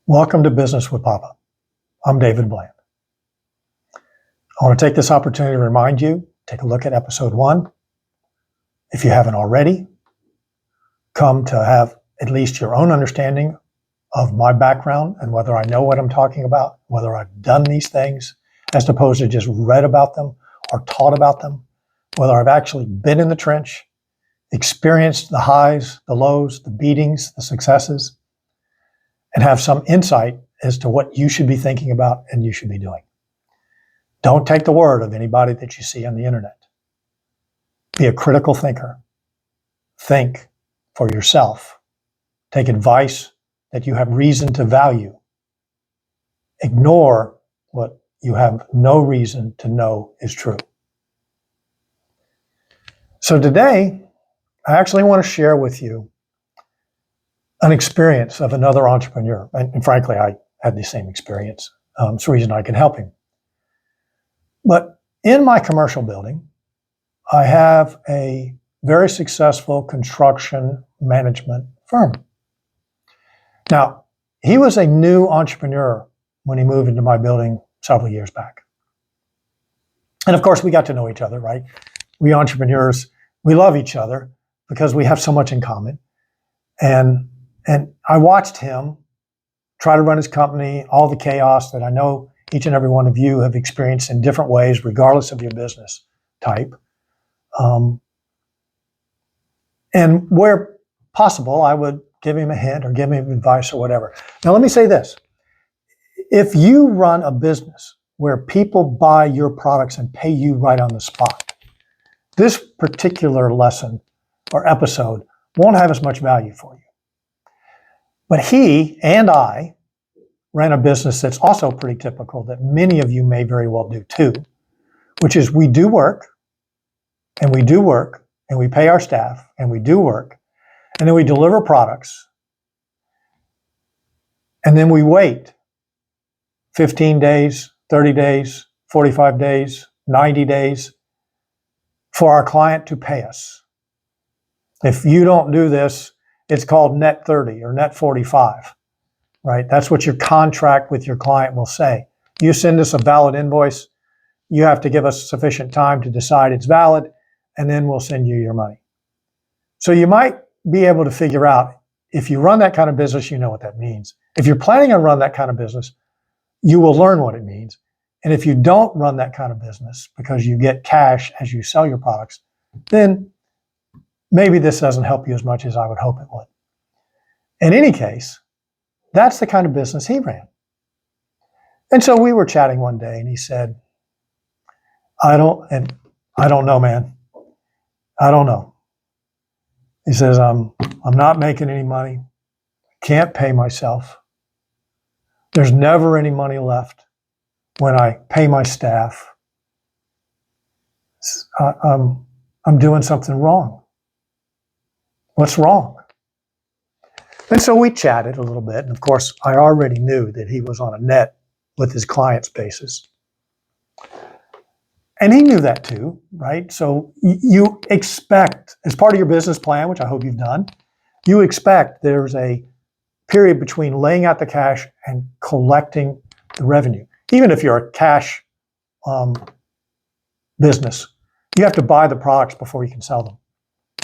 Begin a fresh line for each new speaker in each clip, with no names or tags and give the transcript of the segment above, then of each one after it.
Welcome to Business with Papa. I'm David Bland. I want to take this opportunity to remind you, take a look at episode 1. If you haven't already, come to have at least your own understanding of my background and whether I know what I'm talking about, whether I've done these things, as opposed to just read about them or taught about them, whether I've actually been in the trench, experienced the highs, the lows, the beatings, the successes, and have some insight as to what you should be thinking about and you should be doing. Don't take the word of anybody that you see on the internet. Be a critical thinker. Think for yourself. Take advice that you have reason to value. Ignore what you have no reason to know is true. So today, I actually want to share with you an experience of another entrepreneur. And frankly, I had the same experience. It's the reason I can help him. But in my commercial building, I have a very successful construction management firm. Now, he was a new entrepreneur when he moved into my building several years back. And of course, we got to know each other, right? We entrepreneurs, we love each other because we have so much in common. And I watched him try to run his company, all the chaos that I know each and every one of you have experienced in different ways, regardless of your business type. And where possible, I would give him a hint or give him advice or whatever. Now, let me say this. If you run a business where people buy your products and pay you right on the spot, this particular lesson or episode won't have as much value for you. But he and I ran a business that's also pretty typical that many of you may very well do too, which is we do work and we do work and we pay our staff and we do work and then we deliver products and then we wait 15 days, 30 days, 45 days, 90 days for our client to pay us. If you don't do this, it's called net 30 or net 45, right? That's what your contract with your client will say. You send us a valid invoice, you have to give us sufficient time to decide it's valid, and then we'll send you your money. So you might be able to figure out, if you run that kind of business, you know what that means. If you're planning on running that kind of business, you will learn what it means. And if you don't run that kind of business because you get cash as you sell your products, then maybe this doesn't help you as much as I would hope it would. In any case, that's the kind of business he ran. And so we were chatting one day and he said, I don't know, man. I don't know. He says, I'm not making any money. Can't pay myself. There's never any money left when I pay my staff. I'm doing something wrong. What's wrong? And so we chatted a little bit. And of course, I already knew that he was on a net with his client's basis. And he knew that too, right? So you expect, as part of your business plan, which I hope you've done, you expect there's a period between laying out the cash and collecting the revenue. Even if you're a cash business, you have to buy the products before you can sell them.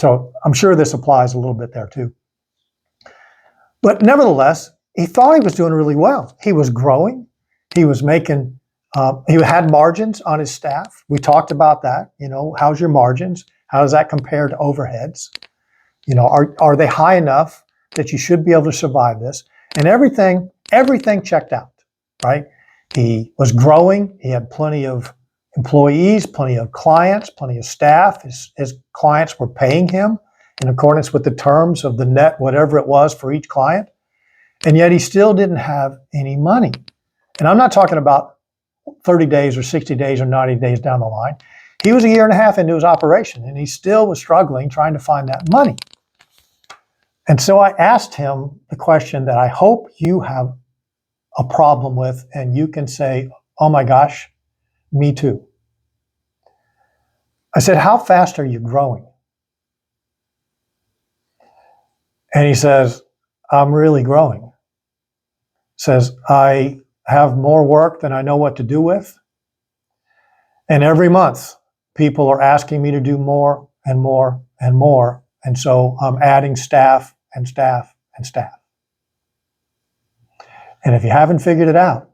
So I'm sure this applies a little bit there too. But nevertheless, he thought he was doing really well. He was growing. He was making, he had margins on his staff. We talked about that. You know, how's your margins? How does that compare to overheads? You know, are they high enough that you should be able to survive this? And everything checked out, right? He was growing. He had plenty of employees, plenty of clients, plenty of staff. His clients were paying him in accordance with the terms of the net, whatever it was for each client. And yet he still didn't have any money. And I'm not talking about 30 days or 60 days or 90 days down the line. He was a year and a half into his operation and he still was struggling trying to find that money. And so I asked him the question that I hope you have a problem with and you can say, oh my gosh, me too. I said, how fast are you growing? And he says, I'm really growing. says, I have more work than I know what to do with. And every month, people are asking me to do more and more and more. And so I'm adding staff and staff and staff. And if you haven't figured it out,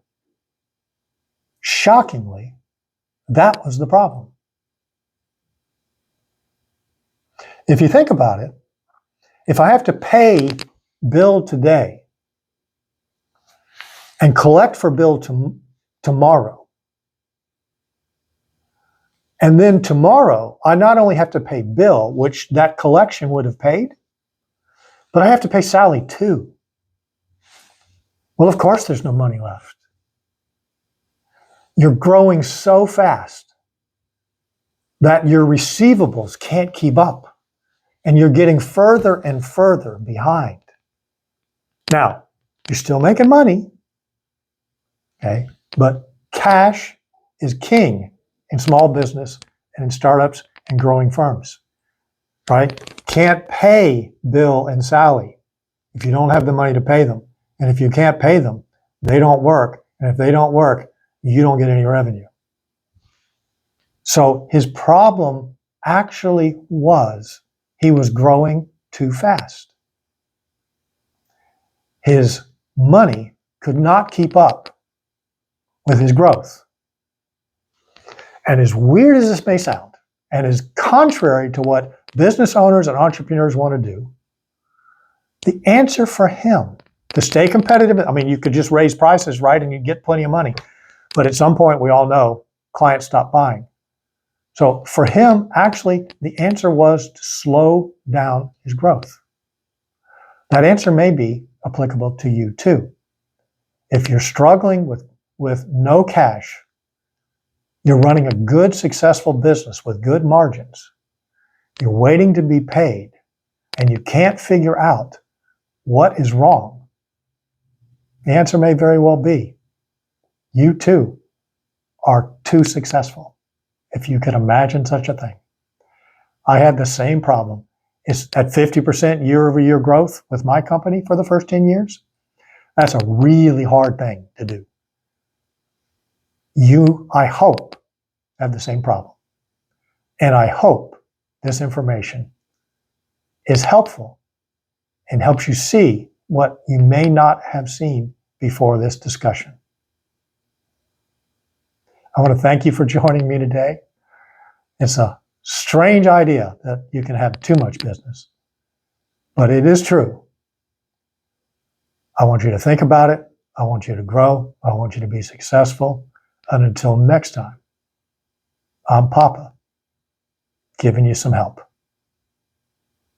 shockingly, that was the problem. If you think about it, if I have to pay Bill today and collect for Bill tomorrow, and then tomorrow, I not only have to pay Bill, which that collection would have paid, but I have to pay Sally too. Well, of course, there's no money left. You're growing so fast that your receivables can't keep up, and you're getting further and further behind. Now, you're still making money, okay? But cash is king in small business and in startups and growing firms, right? Can't pay Bill and Sally if you don't have the money to pay them. And if you can't pay them, they don't work. And if they don't work, you don't get any revenue. So his problem actually was he was growing too fast. His money could not keep up with his growth. And as weird as this may sound, and as contrary to what business owners and entrepreneurs want to do, the answer for him to stay competitive, I mean, you could just raise prices, right, and you'd get plenty of money. But at some point, we all know clients stop buying. So for him, actually, the answer was to slow down his growth. That answer may be applicable to you too. If you're struggling with no cash, you're running a good, successful business with good margins, you're waiting to be paid, and you can't figure out what is wrong, the answer may very well be you too are too successful, if you could imagine such a thing. I had the same problem. It's at 50% year-over-year growth with my company for the first 10 years. That's a really hard thing to do. You, I hope, have the same problem. And I hope this information is helpful and helps you see what you may not have seen before this discussion. I want to thank you for joining me today. It's a strange idea that you can have too much business, but it is true. I want you to think about it. I want you to grow. I want you to be successful. And until next time, I'm Papa, giving you some help.